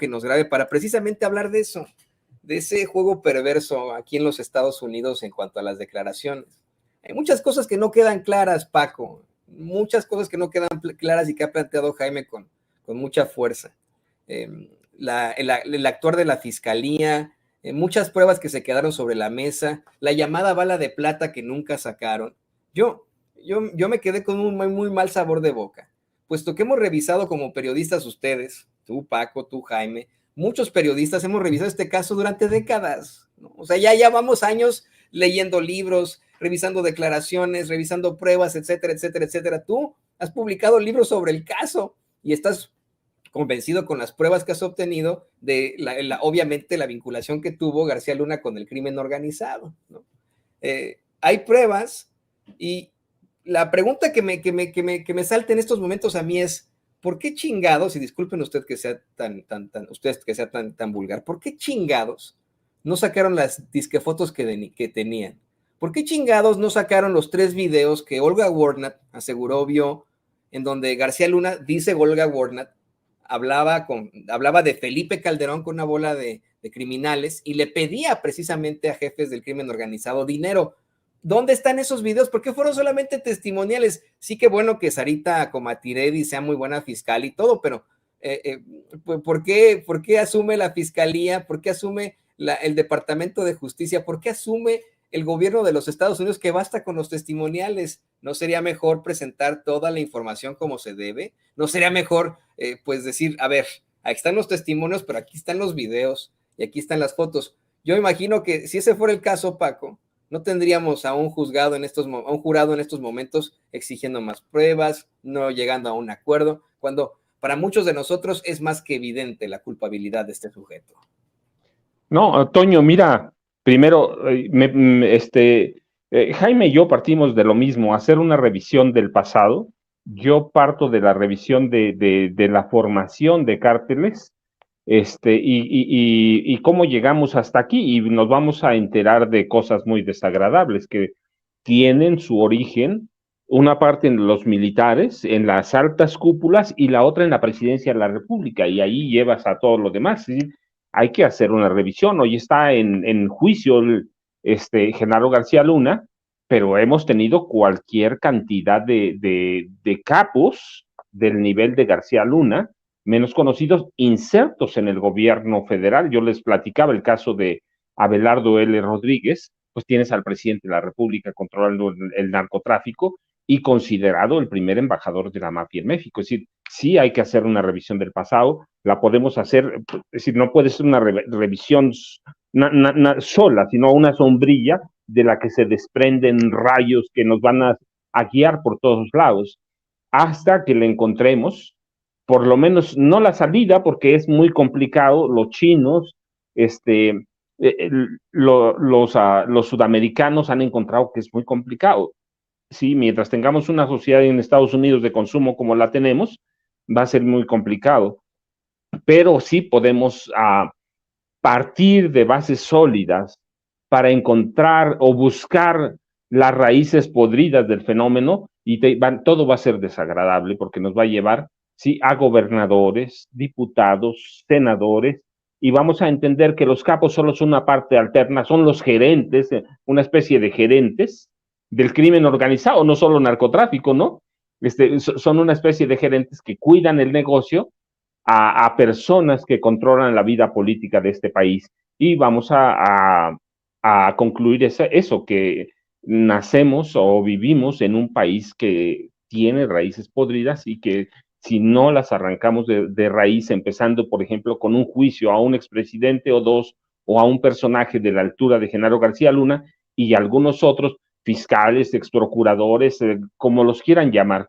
que nos grabe para precisamente hablar de eso, de ese juego perverso aquí en los Estados Unidos en cuanto a las declaraciones. Hay muchas cosas que no quedan claras, Paco, muchas cosas que no quedan claras y que ha planteado Jaime con mucha fuerza. El actuar de la fiscalía, muchas pruebas que se quedaron sobre la mesa, la llamada bala de plata que nunca sacaron. Yo me quedé con un muy mal sabor de boca, puesto que hemos revisado como periodistas ustedes, tú Paco, tú Jaime, muchos periodistas hemos revisado este caso durante décadas, ¿no? O sea, ya vamos años leyendo libros, revisando declaraciones, revisando pruebas, etcétera, etcétera, etcétera. Tú has publicado libros sobre el caso y estás convencido con las pruebas que has obtenido de obviamente la vinculación que tuvo García Luna con el crimen organizado, ¿no? Hay pruebas y la pregunta que me salta en estos momentos a mí es, ¿por qué chingados, y disculpen usted que sea tan vulgar, ¿por qué chingados no sacaron las disquefotos que tenían? ¿Por qué chingados no sacaron los 3 videos que Olga Warnat aseguró vio, en donde García Luna, dice Olga Warnat, hablaba de Felipe Calderón con una bola de criminales y le pedía precisamente a jefes del crimen organizado dinero? ¿Dónde están esos videos? ¿Por qué fueron solamente testimoniales? Sí que bueno que Sarita Comatiredi sea muy buena fiscal y todo, pero ¿por qué asume la fiscalía? ¿Por qué asume el Departamento de Justicia? ¿Por qué asume el gobierno de los Estados Unidos que basta con los testimoniales? ¿No sería mejor presentar toda la información como se debe? ¿No sería mejor pues decir, a ver, aquí están los testimonios, pero aquí están los videos y aquí están las fotos? Yo imagino que si ese fuera el caso, Paco, no tendríamos a un jurado en estos momentos exigiendo más pruebas, no llegando a un acuerdo, cuando para muchos de nosotros es más que evidente la culpabilidad de este sujeto. No, Toño, mira, primero, Jaime y yo partimos de lo mismo, hacer una revisión del pasado. Yo parto de la revisión de la formación de cárteles, y cómo llegamos hasta aquí, y nos vamos a enterar de cosas muy desagradables que tienen su origen, una parte en los militares, en las altas cúpulas, y la otra en la presidencia de la República, y ahí llevas a todo lo demás, ¿sí? Hay que hacer una revisión. Hoy está en juicio Genaro García Luna, pero hemos tenido cualquier cantidad de capos del nivel de García Luna, menos conocidos, insertos en el gobierno federal. Yo les platicaba el caso de Abelardo L. Rodríguez, pues tienes al presidente de la República controlando el narcotráfico y considerado el primer embajador de la mafia en México. Es decir, sí hay que hacer una revisión del pasado, la podemos hacer, es decir, no puede ser una revisión sola, sino una sombrilla de la que se desprenden rayos que nos van a guiar por todos lados, hasta que le encontremos, por lo menos no la salida, porque es muy complicado. Los chinos, los sudamericanos han encontrado que es muy complicado. Sí, mientras tengamos una sociedad en Estados Unidos de consumo como la tenemos, va a ser muy complicado. Pero sí podemos partir de bases sólidas para encontrar o buscar las raíces podridas del fenómeno, y todo va a ser desagradable porque nos va a llevar, sí, a gobernadores, diputados, senadores, y vamos a entender que los capos solo son una parte alterna, son los gerentes, una especie de gerentes del crimen organizado, no solo narcotráfico, ¿no? Son una especie de gerentes que cuidan el negocio a personas que controlan la vida política de este país. Y vamos a concluir eso, que nacemos o vivimos en un país que tiene raíces podridas y que si no las arrancamos de raíz, empezando, por ejemplo, con un juicio a un expresidente o dos, o a un personaje de la altura de Genaro García Luna y algunos otros fiscales, exprocuradores, como los quieran llamar,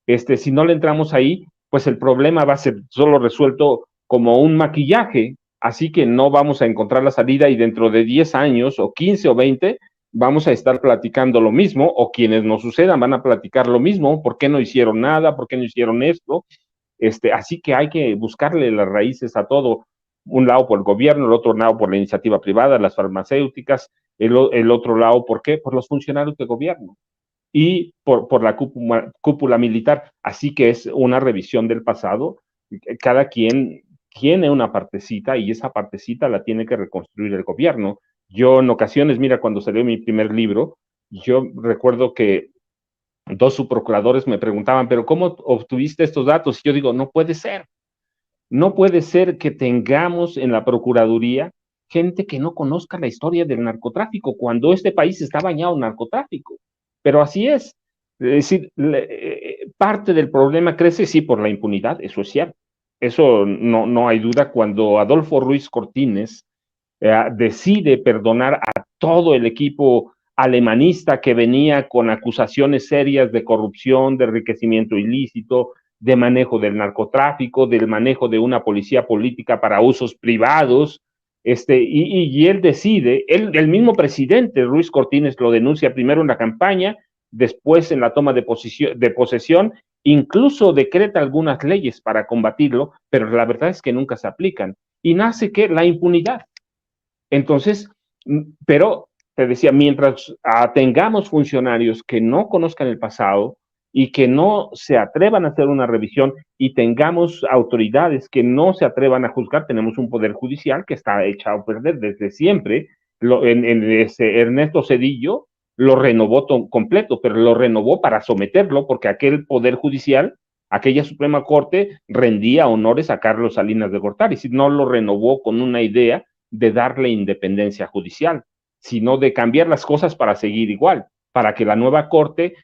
si no le entramos ahí, pues el problema va a ser solo resuelto como un maquillaje, así que no vamos a encontrar la salida, y dentro de 10 años o 15 o 20 vamos a estar platicando lo mismo, o quienes nos sucedan van a platicar lo mismo. ¿Por qué no hicieron nada? ¿Por qué no hicieron esto? Así que hay que buscarle las raíces a todo, un lado por el gobierno, el otro lado por la iniciativa privada, las farmacéuticas, el otro lado, ¿por qué? Por los funcionarios de gobierno y por la cúpula militar. Así que es una revisión del pasado. Cada quien tiene una partecita y esa partecita la tiene que reconstruir el gobierno. Yo en ocasiones, mira, cuando salió mi primer libro, yo recuerdo que dos subprocuradores me preguntaban, pero ¿cómo obtuviste estos datos? Y yo digo, no puede ser. No puede ser que tengamos en la Procuraduría gente que no conozca la historia del narcotráfico, cuando este país está bañado en narcotráfico. Pero así es. Es decir, parte del problema crece, sí, por la impunidad, eso es cierto. Eso no hay duda. Cuando Adolfo Ruiz Cortines decide perdonar a todo el equipo alemanista que venía con acusaciones serias de corrupción, de enriquecimiento ilícito, de manejo del narcotráfico, del manejo de una policía política para usos privados, y él decide, el mismo presidente Ruiz Cortines lo denuncia primero en la campaña, después en la toma de posesión, incluso decreta algunas leyes para combatirlo, pero la verdad es que nunca se aplican. Y nace que la impunidad. Entonces, pero te decía, mientras tengamos funcionarios que no conozcan el pasado y que no se atrevan a hacer una revisión y tengamos autoridades que no se atrevan a juzgar, tenemos un poder judicial que está echado a perder desde siempre. Ernesto Zedillo lo renovó completo, pero lo renovó para someterlo porque aquel poder judicial, aquella Suprema Corte rendía honores a Carlos Salinas de Gortari, si no lo renovó con una idea de darle independencia judicial, sino de cambiar las cosas para seguir igual, para que la nueva corte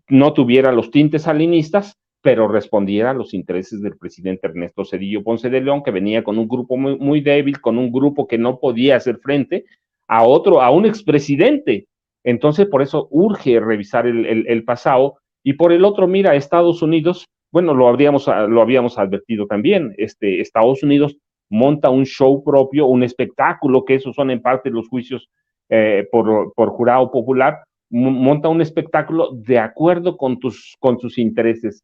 no tuviera los tintes salinistas, pero respondiera a los intereses del presidente Ernesto Zedillo Ponce de León, que venía con un grupo muy débil, con un grupo que no podía hacer frente a un expresidente. Entonces, por eso urge revisar el pasado. Y por el otro, mira, Estados Unidos, bueno, lo habíamos advertido también, Estados Unidos monta un show propio, un espectáculo, que esos son en parte los juicios por jurado popular, monta un espectáculo de acuerdo con sus intereses.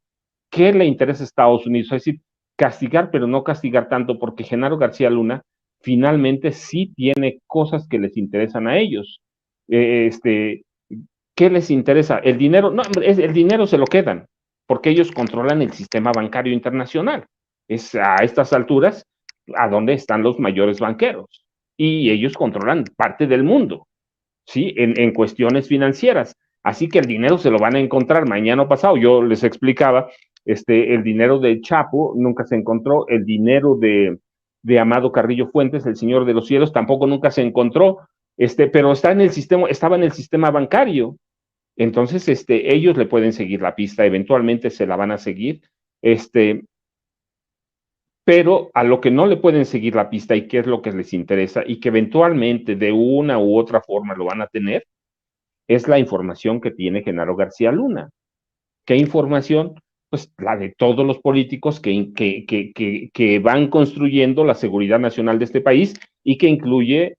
¿Qué le interesa a Estados Unidos? Es decir, castigar, pero no castigar tanto, porque Genaro García Luna finalmente sí tiene cosas que les interesan a ellos. ¿Qué les interesa? El dinero, no, el dinero se lo quedan, porque ellos controlan el sistema bancario internacional. Es a estas alturas a donde están los mayores banqueros y ellos controlan parte del mundo, ¿sí? En cuestiones financieras. Así que el dinero se lo van a encontrar mañana o pasado. Yo les explicaba, el dinero de Chapo nunca se encontró, el dinero de Amado Carrillo Fuentes, el Señor de los Cielos, tampoco nunca se encontró, pero estaba en el sistema bancario. Entonces, ellos le pueden seguir la pista, eventualmente se la van a seguir, pero a lo que no le pueden seguir la pista y qué es lo que les interesa y que eventualmente de una u otra forma lo van a tener, es la información que tiene Genaro García Luna. ¿Qué información? Pues la de todos los políticos que van construyendo la seguridad nacional de este país y que incluye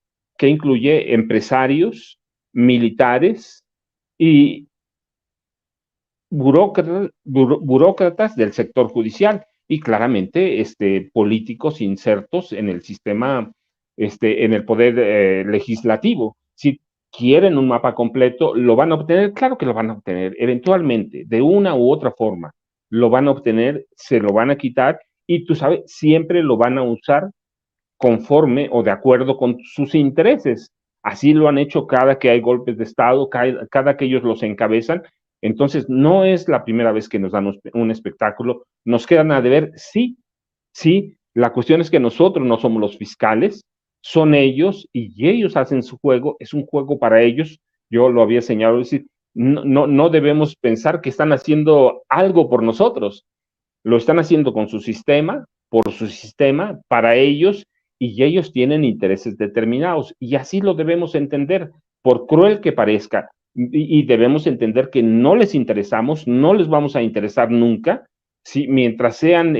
empresarios, militares y burócratas del sector judicial y claramente políticos insertos en el sistema, en el poder legislativo. Si quieren un mapa completo, ¿lo van a obtener? Claro que lo van a obtener, eventualmente, de una u otra forma, lo van a obtener, se lo van a quitar y tú sabes, siempre lo van a usar conforme o de acuerdo con sus intereses. Así lo han hecho cada que hay golpes de Estado, cada que ellos los encabezan. Entonces, no es la primera vez que nos dan un espectáculo. Nos quedan a deber, sí, sí. La cuestión es que nosotros no somos los fiscales, son ellos y ellos hacen su juego. Es un juego para ellos. Yo lo había señalado, es decir, no debemos pensar que están haciendo algo por nosotros. Lo están haciendo con su sistema, por su sistema, para ellos, y ellos tienen intereses determinados. Y así lo debemos entender, por cruel que parezca. Y debemos entender que no les interesamos, no les vamos a interesar nunca, ¿sí? Mientras sean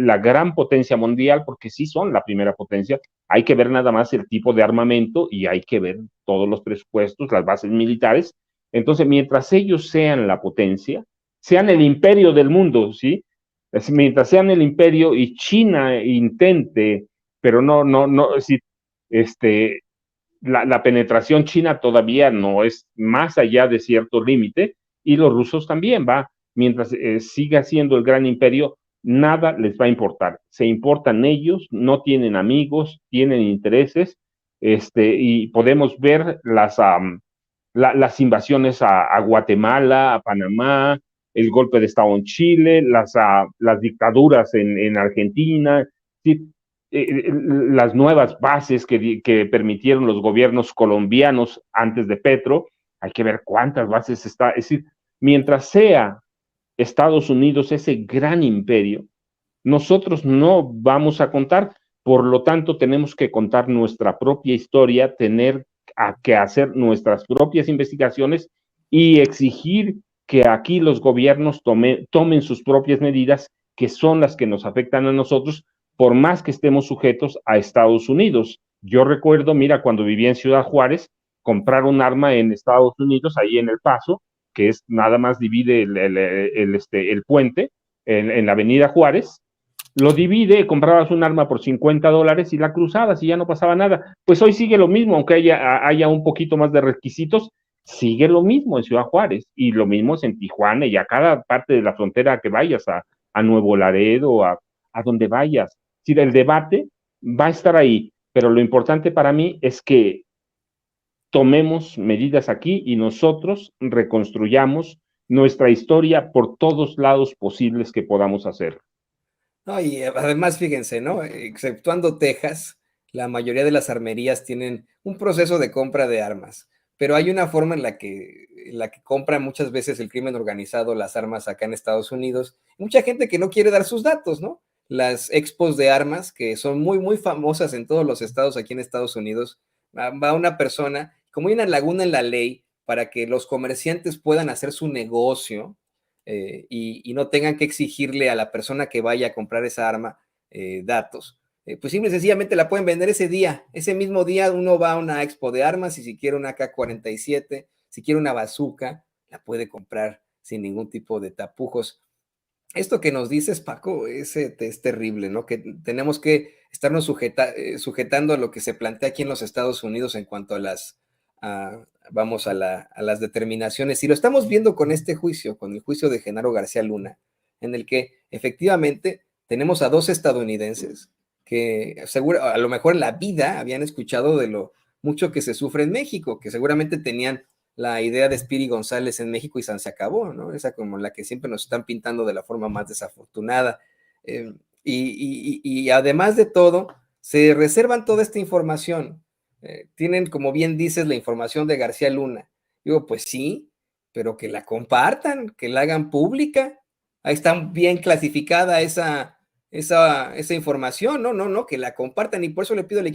la gran potencia mundial, porque sí son la primera potencia, hay que ver nada más el tipo de armamento y hay que ver todos los presupuestos, las bases militares. Entonces, mientras ellos sean la potencia, sean el imperio del mundo, ¿sí? Mientras sean el imperio y China intente, pero no, es decir, la penetración china todavía no es más allá de cierto límite y los rusos también, mientras siga siendo el gran imperio, nada les va a importar. Se importan ellos, no tienen amigos, tienen intereses, y podemos ver las invasiones a Guatemala, a Panamá, el golpe de Estado en Chile, las dictaduras en Argentina, sí, las nuevas bases que permitieron los gobiernos colombianos antes de Petro. Hay que ver cuántas bases está. Es decir, mientras sea Estados Unidos ese gran imperio, nosotros no vamos a contar. Por lo tanto, tenemos que contar nuestra propia historia, tener que hacer nuestras propias investigaciones y exigir que aquí los gobiernos tomen sus propias medidas, que son las que nos afectan a nosotros, por más que estemos sujetos a Estados Unidos. Yo recuerdo, mira, cuando vivía en Ciudad Juárez, comprar un arma en Estados Unidos, ahí en El Paso, que es nada más divide el puente en la Avenida Juárez, lo divide, comprabas un arma por $50 y la cruzabas y ya no pasaba nada. Pues hoy sigue lo mismo, aunque haya un poquito más de requisitos, sigue lo mismo en Ciudad Juárez y lo mismo es en Tijuana y a cada parte de la frontera que vayas, a Nuevo Laredo, a donde vayas. Si el debate va a estar ahí, pero lo importante para mí es que tomemos medidas aquí y nosotros reconstruyamos nuestra historia por todos lados posibles que podamos hacer. No, y además, fíjense, ¿no? Exceptuando Texas, la mayoría de las armerías tienen un proceso de compra de armas, pero hay una forma en la que compra muchas veces el crimen organizado las armas acá en Estados Unidos. Mucha gente que no quiere dar sus datos, ¿no? Las expos de armas, que son muy, muy famosas en todos los estados aquí en Estados Unidos, va una persona, como hay una laguna en la ley para que los comerciantes puedan hacer su negocio, y no tengan que exigirle a la persona que vaya a comprar esa arma datos, pues simple y sencillamente la pueden vender ese día. Ese mismo día uno va a una expo de armas y si quiere una AK-47, si quiere una bazooka, la puede comprar sin ningún tipo de tapujos. Esto que nos dices, Paco, es terrible, ¿no? Que tenemos que estarnos sujetando a lo que se plantea aquí en los Estados Unidos en cuanto a vamos, a las determinaciones. Y lo estamos viendo con este juicio, con el juicio de Genaro García Luna, en el que efectivamente tenemos a dos estadounidenses que seguro, a lo mejor en la vida habían escuchado de lo mucho que se sufre en México, que seguramente tenían la idea de Spiri González en México y se acabó, ¿no? Esa como la que siempre nos están pintando de la forma más desafortunada. Y además de todo, se reservan toda esta información. Tienen, como bien dices, la información de García Luna. Digo, pues sí, pero que la compartan, que la hagan pública. Ahí está bien clasificada esa información, no, que la compartan. Y por eso le pido al equipo